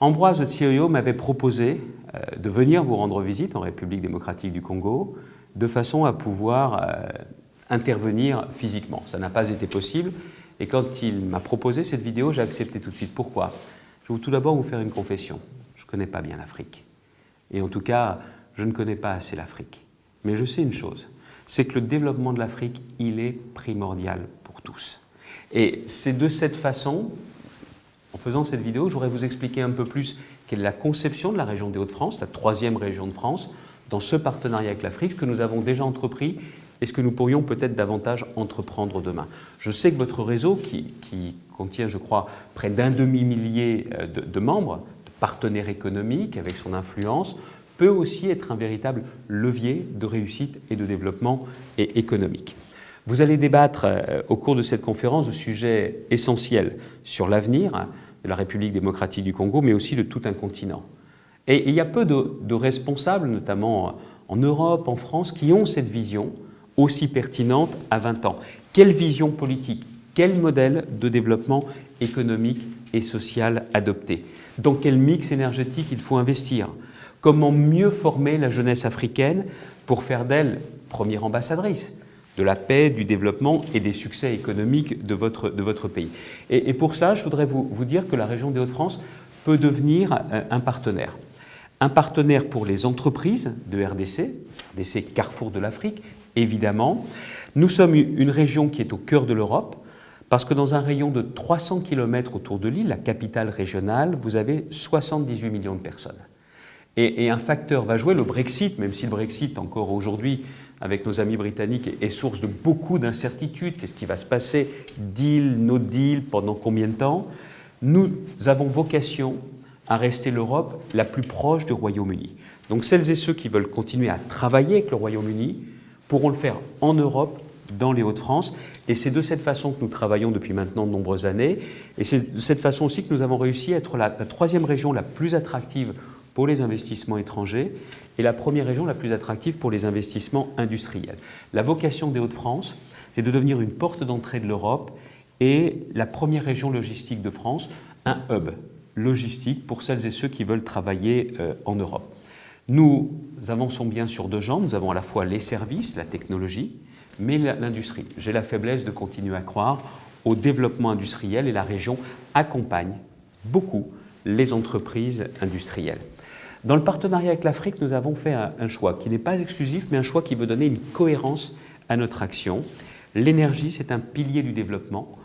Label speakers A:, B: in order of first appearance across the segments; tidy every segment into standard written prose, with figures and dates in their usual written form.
A: Ambroise Tsioyo m'avait proposé de venir vous rendre visite en République démocratique du Congo de façon à pouvoir intervenir physiquement. Ça n'a pas été possible et quand il m'a proposé cette vidéo, j'ai accepté tout de suite. Pourquoi? Je vais tout d'abord vous faire une confession. Je ne connais pas bien l'Afrique. Et en tout cas, je ne connais pas assez l'Afrique. Mais je sais une chose, c'est que le développement de l'Afrique, il est primordial pour tous. Et c'est de cette façon, en faisant cette vidéo, je voudrais vous expliquer un peu plus quelle est la conception de la région des Hauts-de-France, la 3e région de France, dans ce partenariat avec l'Afrique, ce que nous avons déjà entrepris et ce que nous pourrions peut-être davantage entreprendre demain. Je sais que votre réseau, qui contient, je crois, près d'un demi-millier de membres, de partenaires économiques avec son influence, peut aussi être un véritable levier de réussite et de développement économique. Vous allez débattre au cours de cette conférence de sujets essentiels sur l'avenir de la République démocratique du Congo, mais aussi de tout un continent. Et il y a peu de responsables, notamment en Europe, en France, qui ont cette vision aussi pertinente à 20 ans. Quelle vision politique, quel modèle de développement économique et social adopter? Dans quel mix énergétique il faut investir? Comment mieux former la jeunesse africaine pour faire d'elle première ambassadrice de la paix, du développement et des succès économiques de votre pays? Et pour cela, je voudrais vous dire que la région des Hauts-de-France peut devenir un partenaire. Un partenaire pour les entreprises de RDC carrefour de l'Afrique, évidemment. Nous sommes une région qui est au cœur de l'Europe, parce que dans un rayon de 300 km autour de l'île, la capitale régionale, vous avez 78 millions de personnes. Et un facteur va jouer, le Brexit, même si le Brexit, encore aujourd'hui, avec nos amis britanniques, est source de beaucoup d'incertitudes. Qu'est-ce qui va se passer? Deal, no deal, pendant combien de temps? Nous avons vocation à rester l'Europe la plus proche du Royaume-Uni. Donc celles et ceux qui veulent continuer à travailler avec le Royaume-Uni pourront le faire en Europe, dans les Hauts-de-France. Et c'est de cette façon que nous travaillons depuis maintenant de nombreuses années. Et c'est de cette façon aussi que nous avons réussi à être la 3e région la plus attractive pour les investissements étrangers et la 1re région la plus attractive pour les investissements industriels. La vocation des Hauts-de-France, c'est de devenir une porte d'entrée de l'Europe et la 1re région logistique de France, un hub logistique pour celles et ceux qui veulent travailler en Europe. Nous avançons bien sur 2 jambes. Nous avons à la fois les services, la technologie, mais l'industrie. J'ai la faiblesse de continuer à croire au développement industriel et la région accompagne beaucoup les entreprises industrielles. Dans le partenariat avec l'Afrique, nous avons fait un choix qui n'est pas exclusif, mais un choix qui veut donner une cohérence à notre action. L'énergie, c'est un pilier du développement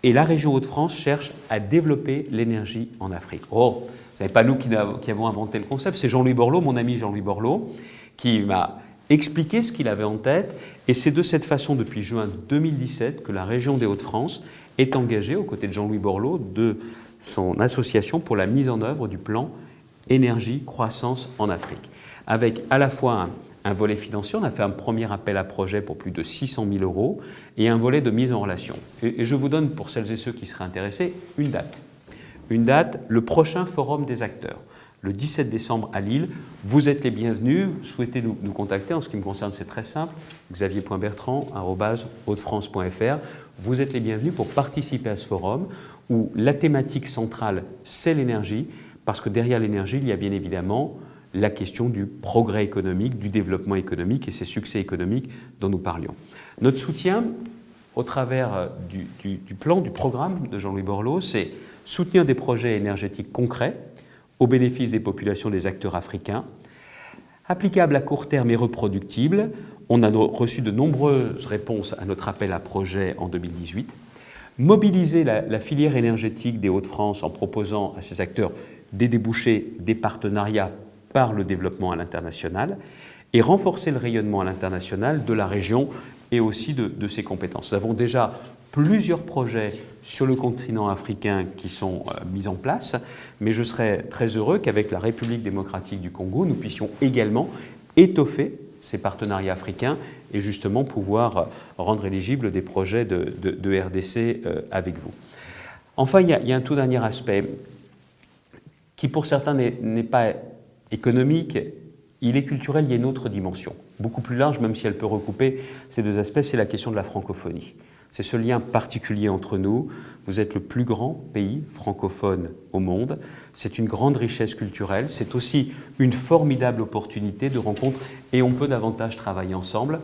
A: et la région Hauts-de-France cherche à développer l'énergie en Afrique. Oh, ce n'est pas nous qui avons inventé le concept, c'est Jean-Louis Borloo, mon ami Jean-Louis Borloo, qui m'a expliqué ce qu'il avait en tête. Et c'est de cette façon, depuis juin 2017, que la région des Hauts-de-France est engagée, aux côtés de Jean-Louis Borloo, de son association pour la mise en œuvre du plan énergie, croissance en Afrique. Avec à la fois un volet financier, on a fait un premier appel à projet pour plus de 600 000 €, et un volet de mise en relation. Et je vous donne, pour celles et ceux qui seraient intéressés, une date. Une date, le prochain forum des acteurs, le 17 décembre à Lille. Vous êtes les bienvenus. Souhaitez nous contacter. En ce qui me concerne, c'est très simple. xavier.bertrand@hautefrance.fr. Vous êtes les bienvenus pour participer à ce forum où la thématique centrale, c'est l'énergie, parce que derrière l'énergie, il y a bien évidemment la question du progrès économique, du développement économique et ces succès économiques dont nous parlions. Notre soutien, au travers du plan, du programme de Jean-Louis Borloo, c'est soutenir des projets énergétiques concrets au bénéfice des populations des acteurs africains, applicables à court terme et reproductibles. On a reçu de nombreuses réponses à notre appel à projet en 2018. Mobiliser la filière énergétique des Hauts-de-France en proposant à ces acteurs des débouchés, des partenariats par le développement à l'international et renforcer le rayonnement à l'international de la région et aussi de ses compétences. Nous avons déjà plusieurs projets sur le continent africain qui sont mis en place, mais je serais très heureux qu'avec la République démocratique du Congo, nous puissions également étoffer ces partenariats africains et justement pouvoir rendre éligibles des projets de RDC avec vous. Enfin, il y a un tout dernier aspect qui pour certains n'est pas économique, il est culturel, il y a une autre dimension, beaucoup plus large, même si elle peut recouper ces 2 aspects, c'est la question de la francophonie. C'est ce lien particulier entre nous. Vous êtes le plus grand pays francophone au monde. C'est une grande richesse culturelle. C'est aussi une formidable opportunité de rencontre et on peut davantage travailler ensemble.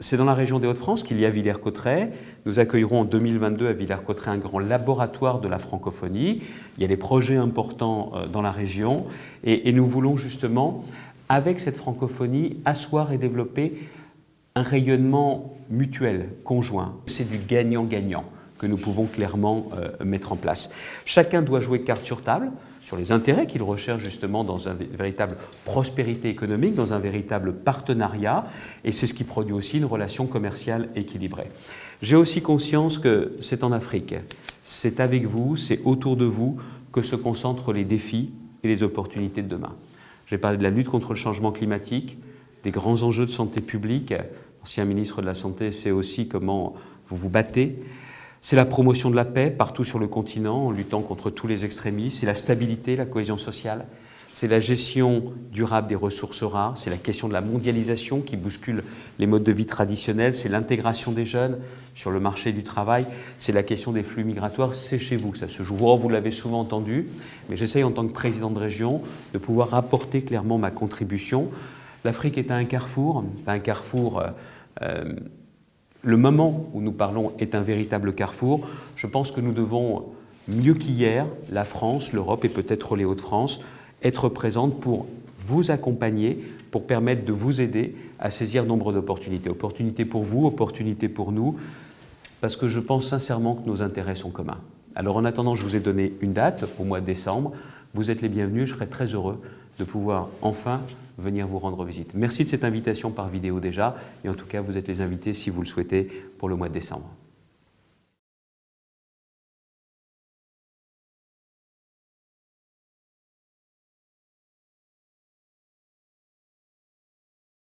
A: C'est dans la région des Hauts-de-France qu'il y a Villers-Cotterêts. Nous accueillerons en 2022 à Villers-Cotterêts un grand laboratoire de la francophonie. Il y a des projets importants dans la région et nous voulons justement, avec cette francophonie, asseoir et développer un rayonnement mutuel, conjoint. C'est du gagnant-gagnant que nous pouvons clairement mettre en place. Chacun doit jouer carte sur table sur les intérêts qu'il recherche justement dans une véritable prospérité économique, dans un véritable partenariat, et c'est ce qui produit aussi une relation commerciale équilibrée. J'ai aussi conscience que c'est en Afrique, c'est avec vous, c'est autour de vous que se concentrent les défis et les opportunités de demain. J'ai parlé de la lutte contre le changement climatique, des grands enjeux de santé publique. L'ancien ministre de la Santé sait aussi comment vous vous battez. C'est la promotion de la paix partout sur le continent en luttant contre tous les extrémistes. C'est la stabilité, la cohésion sociale. C'est la gestion durable des ressources rares. C'est la question de la mondialisation qui bouscule les modes de vie traditionnels. C'est l'intégration des jeunes sur le marché du travail. C'est la question des flux migratoires. C'est chez vous que ça se joue. Vous l'avez souvent entendu, mais j'essaye en tant que président de région de pouvoir apporter clairement ma contribution. L'Afrique est à un carrefour. Le moment où nous parlons est un véritable carrefour. Je pense que nous devons, mieux qu'hier, la France, l'Europe et peut-être les Hauts-de-France, être présentes pour vous accompagner, pour permettre de vous aider à saisir nombre d'opportunités. Opportunités pour vous, opportunités pour nous, parce que je pense sincèrement que nos intérêts sont communs. Alors en attendant, je vous ai donné une date au mois de décembre. Vous êtes les bienvenus, je serai très heureux de pouvoir enfin venir vous rendre visite. Merci de cette invitation par vidéo déjà, et en tout cas, vous êtes les invités si vous le souhaitez pour le mois de décembre.